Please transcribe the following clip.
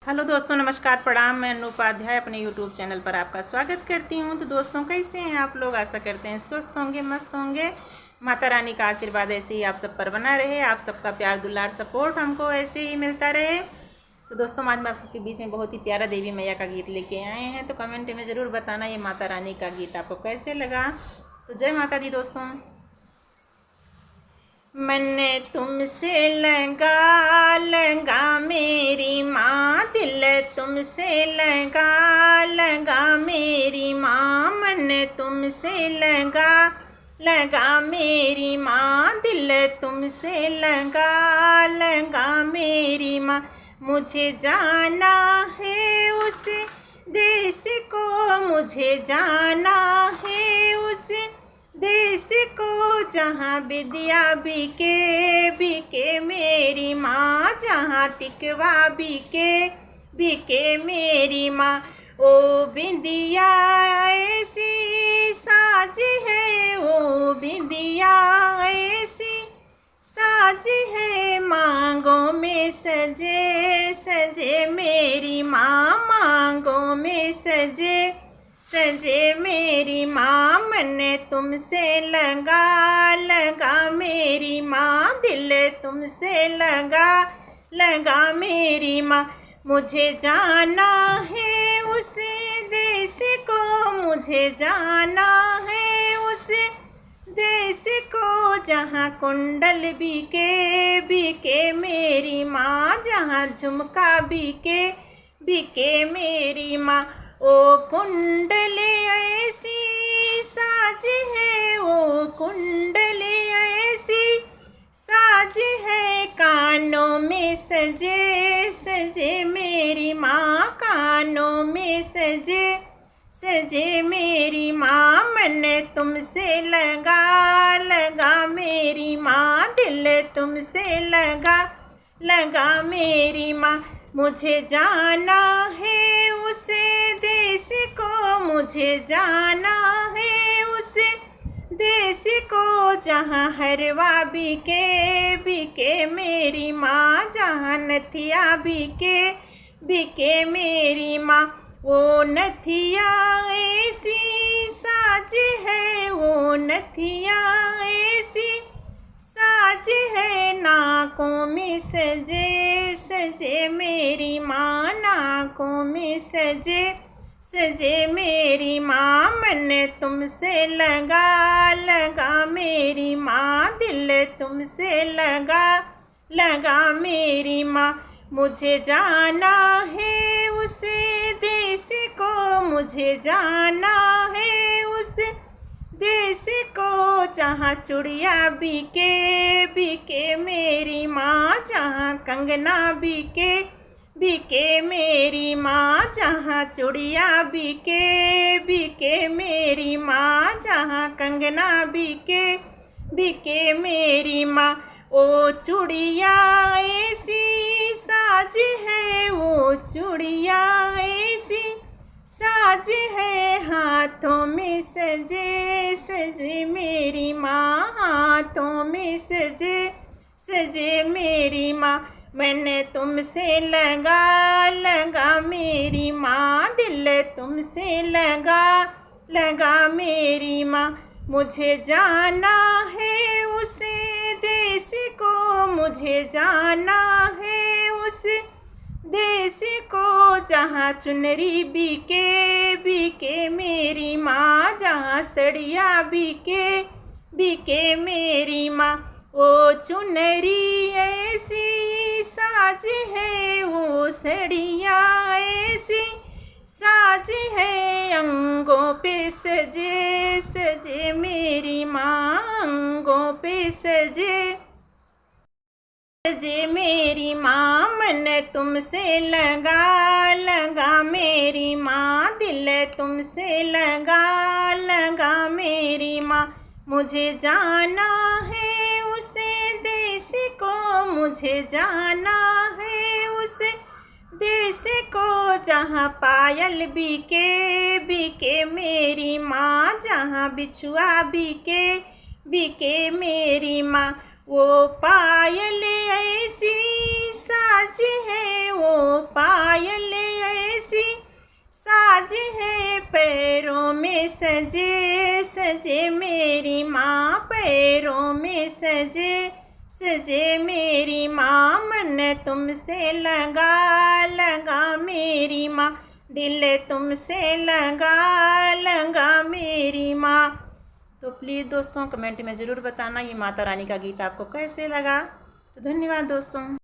Hello दोस्तों, नमस्कार, प्रणाम। मैं अनु उपाध्याय अपने यूट्यूब चैनल पर आपका स्वागत करती हूं। तो दोस्तों, कैसे हैं आप लोग? आशा करते हैं स्वस्थ होंगे, मस्त होंगे। माता रानी का आशीर्वाद ऐसे ही आप सब पर बना रहे, आप सबका प्यार दुलार सपोर्ट हमको ऐसे ही मिलता रहे। तो दोस्तों, आज मैं आप सबके बीच में बहुत ही प्यारा देवी मैया का गीत लेके आए हैं। तो कमेंट में ज़रूर बताना ये माता रानी का गीत आपको कैसे लगा। तो जय माता दी दोस्तों। मन तुमसे लगा मेरी माँ, दिल तुमसे लगा मेरी माँ। मन तुमसे लगा मेरी माँ, दिल तुमसे लगा मेरी माँ। मुझे जाना है उस देश को, मुझे जाना है उस देश को, जहाँ विद्या बिके मेरी माँ, जहाँ टिकवा बिके मेरी माँ। ओ बिंदिया ऐसी साज है, ओ बिंदिया ऐसी साज है, मांगों में सजे मेरी माँ, मांगों में सजे मेरी माँ। मन तुमसे लगा मेरी माँ, दिल तुमसे लगा मेरी माँ। मुझे जाना है उस देश को, मुझे जाना है उस देश को, जहाँ कुंडल बिके मेरी माँ, जहाँ झुमका बिके मेरी माँ। ओ कुंडले ऐसी साज है, ओ कुंडले ऐसी साज है, कानों में सजे मेरी माँ, कानों में सजे मेरी माँ। मन तुमसे लगा मेरी माँ, दिल तुमसे लगा मेरी माँ। मुझे जाना है उस देश को, मुझे जाना है उस देश को, जहाँ हरवा बिके मेरी माँ, जहाँ नथिया बिके मेरी माँ। वो नथिया ऐसी साज है, वो नथिया ऐसी साज है, नाकों में सजे मेरी माँ, नाकों में सजे मेरी माँ। मन तुमसे लगा मेरी माँ, दिल तुमसे लगा मेरी माँ। मुझे जाना है उस देश को, मुझे जाना है उस देश को, जहाँ चूड़िया बिके मेरी माँ, जहाँ कंगना बिके मेरी माँ, जहाँ चूड़िया बिके मेरी माँ, जहाँ कंगना बिके मेरी माँ। ओ चूड़िया ऐसी साज है, वो चूड़िया ऐसी साज है, हाथों में सजे मेरी माँ, हाथों में सजे मेरी माँ। मैंने तुमसे लगा मेरी माँ, दिल तुमसे लगा मेरी माँ। मुझे जाना है उस देश को, मुझे जाना है उस देश को, जहाँ चुनरी बिके मेरी माँ, जहाँ सड़िया बिके मेरी माँ। ओ चुनरी ऐसी साज है, वो सड़िया ऐसी साज है, अंगों पे सजे मेरी माँ, अंगों पे सजे मेरी माँ। मन तुमसे लगा मेरी माँ, दिल तुमसे लगा मेरी माँ। मुझे जाना है उस देश को, मुझे जाना है उस देश को, जहाँ पायल बिके मेरी माँ, जहाँ बिछुआ बिके मेरी माँ। वो पायल ऐसी साज है, वो पायल सजे सजे मेरी माँ, पैरों में सजे सजे मेरी माँ, मन तुमसे लगा लगा मेरी माँ, दिल तुमसे लगा मेरी माँ। तो प्लीज़ दोस्तों कमेंट में ज़रूर बताना ये माता रानी का गीत आपको कैसे लगा। तो धन्यवाद दोस्तों।